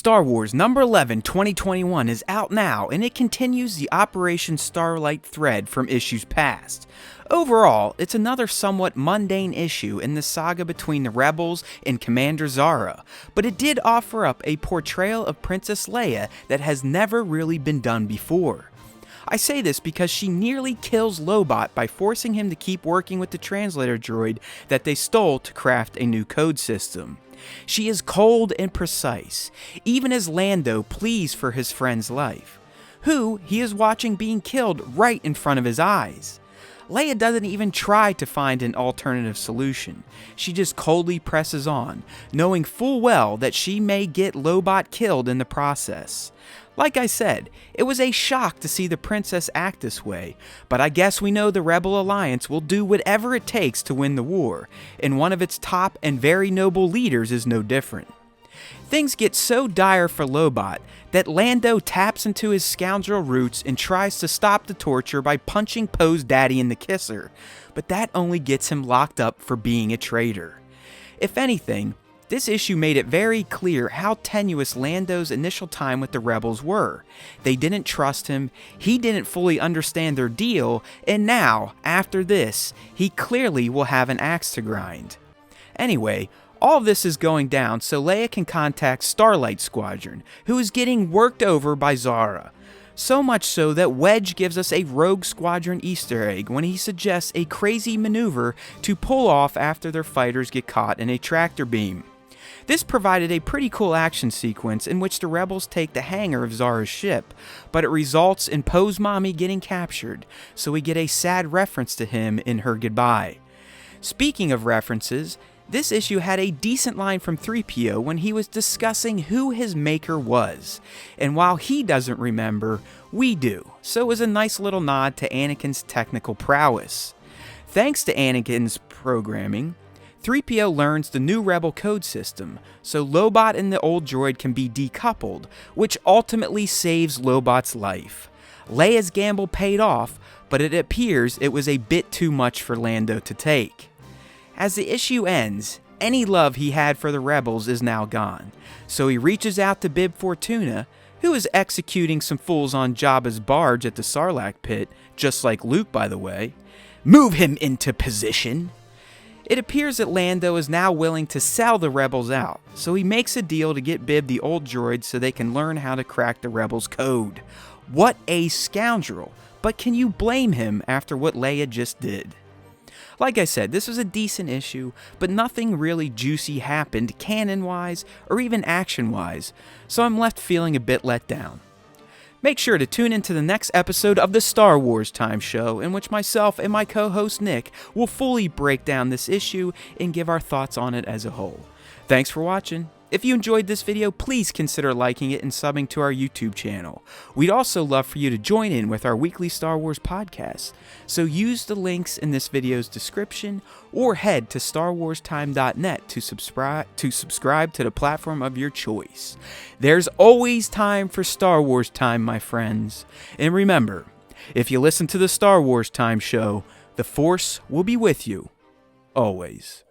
Star Wars number 11, 2021 is out now, and it continues the Operation Starlight thread from issues past. Overall, it's another somewhat mundane issue in the saga between the Rebels and Commander Zara, but it did offer up a portrayal of Princess Leia that has never really been done before. I say this because she nearly kills Lobot by forcing him to keep working with the translator droid that they stole to craft a new code system. She is cold and precise, even as Lando pleads for his friend's life, who he is watching being killed right in front of his eyes. Leia doesn't even try to find an alternative solution. She just coldly presses on, knowing full well that she may get Lobot killed in the process. Like I said, it was a shock to see the princess act this way, but I guess we know the Rebel Alliance will do whatever it takes to win the war, and one of its top and very noble leaders is no different. Things get so dire for Lobot that Lando taps into his scoundrel roots and tries to stop the torture by punching Poe's daddy in the kisser, but that only gets him locked up for being a traitor. If anything, this issue made it very clear how tenuous Lando's initial time with the Rebels were. They didn't trust him, he didn't fully understand their deal, and now, after this, he clearly will have an axe to grind. Anyway, all of this is going down so Leia can contact Starlight Squadron, who is getting worked over by Zara. So much so that Wedge gives us a Rogue Squadron Easter egg when he suggests a crazy maneuver to pull off after their fighters get caught in a tractor beam. This provided a pretty cool action sequence in which the Rebels take the hangar of Zara's ship, but it results in Poe's mommy getting captured, so we get a sad reference to him in her goodbye. Speaking of references, this issue had a decent line from 3PO when he was discussing who his maker was, and while he doesn't remember, we do, so it was a nice little nod to Anakin's technical prowess. Thanks to Anakin's programming, 3PO learns the new Rebel code system, so Lobot and the old droid can be decoupled, which ultimately saves Lobot's life. Leia's gamble paid off, but it appears it was a bit too much for Lando to take. As the issue ends, any love he had for the Rebels is now gone, so he reaches out to Bib Fortuna, who is executing some fools on Jabba's barge at the Sarlacc pit, just like Luke by the way. Move him into position! It appears that Lando is now willing to sell the Rebels out, so he makes a deal to get Bib the old droid so they can learn how to crack the Rebels' code. What a scoundrel, but can you blame him after what Leia just did? Like I said, this was a decent issue, but nothing really juicy happened canon-wise or even action-wise, so I'm left feeling a bit let down. Make sure to tune into the next episode of the Star Wars Time Show, in which myself and my co-host Nick will fully break down this issue and give our thoughts on it as a whole. Thanks for watching. If you enjoyed this video, please consider liking it and subbing to our YouTube channel. We'd also love for you to join in with our weekly Star Wars podcast, so use the links in this video's description or head to starwarstime.net to subscribe to the platform of your choice. There's always time for Star Wars Time, my friends. And remember, if you listen to the Star Wars Time Show, the Force will be with you, always.